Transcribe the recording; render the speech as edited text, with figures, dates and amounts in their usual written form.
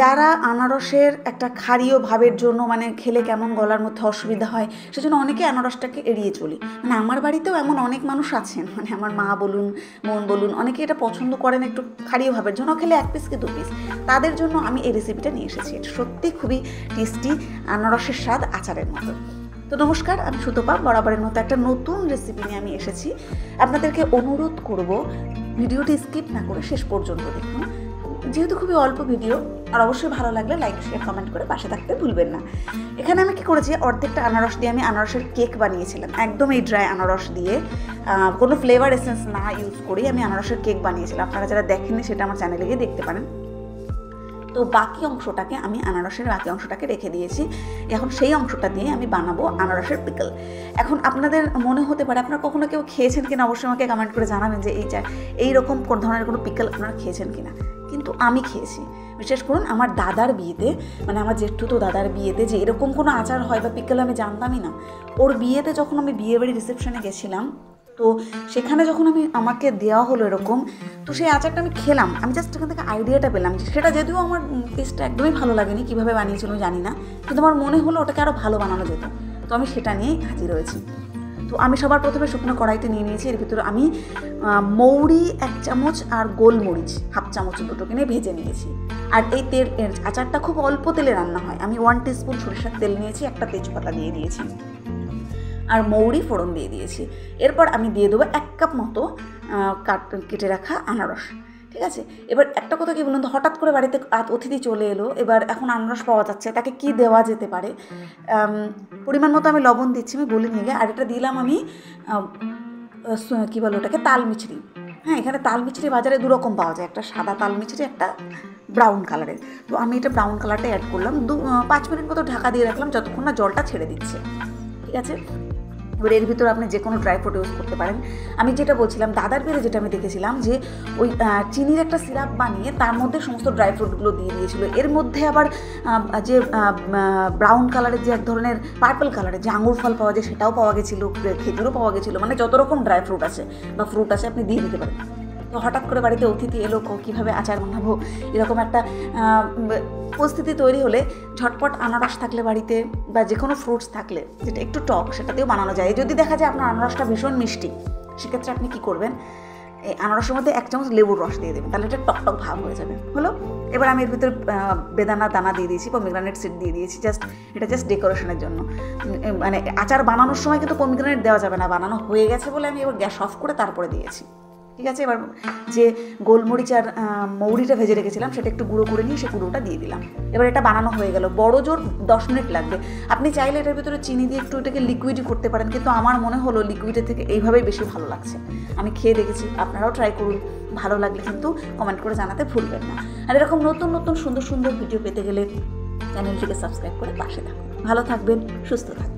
যারা আনারসের একটা ক্ষারীয় ভাবের জন্য মানে খেলে কেমন গলার মধ্যে অসুবিধা হয় সেজন্য অনেকে আনারসটাকে এড়িয়ে চলি। মানে আমার বাড়িতেও এমন অনেক মানুষ আছেন, মানে আমার মা বলুন, বোন বলুন, অনেকে এটা পছন্দ করেন একটু ক্ষারীয় ভাবের জন্য, খেলে 1 পিস কি 2 পিস। তাদের জন্য আমি এই রেসিপিটা নিয়ে এসেছি। এটা সত্যি খুবই টেস্টি, আনারসের স্বাদ আচারের মতো। তো নমস্কার, আমি সুতপা। বরাবরের মতো একটা নতুন রেসিপি নিয়ে আমি এসেছি। আপনাদেরকে অনুরোধ করব ভিডিওটি স্কিপ না করে শেষ পর্যন্ত দেখুন, যেহেতু খুবই অল্প ভিডিও। আর অবশ্যই ভালো লাগলে লাইক, শেয়ার, কমেন্ট করে পাশে থাকতে ভুলবেন না। এখানে আমি কি করেছি, অর্ধেকটা আনারস দিয়ে আমি আনারসের কেক বানিয়েছিলাম, একদম এই ড্রাই আনারস দিয়ে, কোনো ফ্লেভার এসেন্স না ইউজ করি আমি আনারসের কেক বানিয়েছিলাম। আপনারা যারা দেখেননি সেটা আমার চ্যানেলে গিয়ে দেখতে পারেন। তো বাকি অংশটাকে আমি আনারসের বাকি অংশটাকে রেখে দিয়েছি। এখন সেই অংশটা দিয়ে আমি বানাবো আনারসের পিকল। এখন আপনাদের মনে হতে পারে, আপনারা কখনো কেউ খেয়েছেন কিনা অবশ্যই আমাকে কমেন্ট করে জানাবেন যে এইরকম কোন ধরনের কোনো পিকল আপনারা খেয়েছেন কিনা। কিন্তু আমি খেয়েছি, বিশেষ করুন আমার দাদার বিয়েতে, মানে আমার জেঠুতো দাদার বিয়েতে যে এরকম কোনো আচার হয় বা পিকল আমি জানতামই না। ওর বিয়েতে যখন আমি বিয়েবাড়ি রিসেপশনে গেছিলাম, তো সেখানে যখন আমাকে দেওয়া হলো এরকম, তো সেই আচারটা আমি খেলাম। আমি জাস্ট এখান থেকে আইডিয়াটা পেলাম যে সেটা যদিও আমার টেস্টটা একদমই ভালো লাগেনি, কীভাবে বানিয়েছিল জানি না, কিন্তু আমার মনে হলো ওটাকে আরও ভালো বানানো যেত। তো আমি সেটা নিয়েই হাজির হয়েছি। তো আমি সবার প্রথমে শুকনো কড়াইতে নিয়ে নিয়েছি। এর ভিতরে আমি মৌরি 1 চামচ আর গোলমরিচ 1/2 চামচ দুটোকে নিয়ে ভেজে নিয়েছি। আর এই আচারটা খুব অল্প তেলে রান্না হয়। আমি 1 টিস্পুন সরিষার তেল নিয়েছি, একটা তেজপাতা দিয়ে দিয়েছি, আর মৌরি ফোড়ন দিয়ে দিয়েছি। এরপর আমি দিয়ে দেবো 1 কাপ মতো কেটে রাখা আনারস। ঠিক আছে, এবার একটা কথা কি বলুন তো, হঠাৎ করে বাড়িতে অতিথি চলে এলো, এবার এখন আনারস পাওয়া যাচ্ছে, তাকে কি দেওয়া যেতে পারে, পরিমাণ মতো আমি লবণ দিচ্ছি, আমি বলে নিয়ে গিয়ে। আর এটা দিলাম আমি কী বলো ওটাকে, তাল মিছরি। হ্যাঁ, এখানে তাল মিছরি বাজারে 2 রকম পাওয়া যায়, একটা সাদা তাল মিছরি, একটা ব্রাউন কালারের। তো আমি এটা ব্রাউন কালারটা অ্যাড করলাম। 5 মিনিট মতো ঢাকা দিয়ে রাখলাম, যতক্ষণ না জলটা ছেড়ে দিচ্ছে। ঠিক আছে, এবার এর ভিতরে আপনি যে কোনো ড্রাই ফ্রুট ইউজ করতে পারেন। আমি যেটা বলছিলাম, দাদার বিয়েতে যেটা আমি দেখেছিলাম যে ওই চিনির একটা সিরাপ বানিয়ে তার মধ্যে সমস্ত ড্রাই ফ্রুটগুলো দিয়ে দিয়েছিল। এর মধ্যে আবার যে ব্রাউন কালারের যে এক ধরনের পার্পল কালারের যে আঙুর ফল পাওয়া যায় সেটাও পাওয়া গেছিলো, খেজুরও পাওয়া গেছিলো। মানে যত রকম ড্রাই ফ্রুট আছে বা ফ্রুট আছে আপনি দিয়ে দিতে পারেন। তো হঠাৎ করে বাড়িতে অতিথি এলো, কীভাবে আচার বানাবো, এরকম একটা পরিস্থিতি তৈরি হলে ঝটপট আনারস থাকলে বাড়িতে, বা যে কোনো ফ্রুটস থাকলে যেটা একটু টক, সেটাতেও বানানো যায়। যদি দেখা যায় আপনার আনারসটা ভীষণ মিষ্টি, সেক্ষেত্রে আপনি কী করবেন, এই আনারসের মধ্যে 1 চামচ লেবুর রস দিয়ে দেবেন, তাহলে এটা টক ভাব হয়ে যাবে। হলো, এবার আমি এর ভিতরে বেদানা দানা দিয়ে দিয়েছি, পমিগ্রানেট সিড দিয়ে দিয়েছি, এটা জাস্ট ডেকোরেশনের জন্য। মানে আচার বানানোর সময় কিন্তু পমিগ্রানেট দেওয়া যাবে না, বানানো হয়ে গেছে বলে আমি এবার গ্যাস অফ করে তারপরে দিয়েছি। ঠিক আছে, এবার যে গোলমরিচ আর মৌরিটা ভেজে রেখেছিলাম সেটা একটু গুঁড়ো করে নিয়ে সে গুঁড়োটা দিয়ে দিলাম। এবার এটা বানানো হয়ে গেল। বড় জোর 10 মিনিট লাগবে। আপনি চাইলে এটার ভিতরে চিনি দিয়ে একটু এটাকে লিকুইডই করতে পারেন, কিন্তু আমার মনে হলো লিকুইডের থেকে এইভাবেই বেশি ভালো লাগছে। আমি খেয়ে দেখেছি, আপনারাও ট্রাই করুন। ভালো লাগলে কিন্তু কমেন্ট করে জানাতে ভুলবেন না। আর এরকম নতুন নতুন সুন্দর সুন্দর ভিডিও পেতে গেলে চ্যানেলটিকে সাবস্ক্রাইব করে পাশে থাকুন। ভালো থাকবেন, সুস্থ থাকবেন।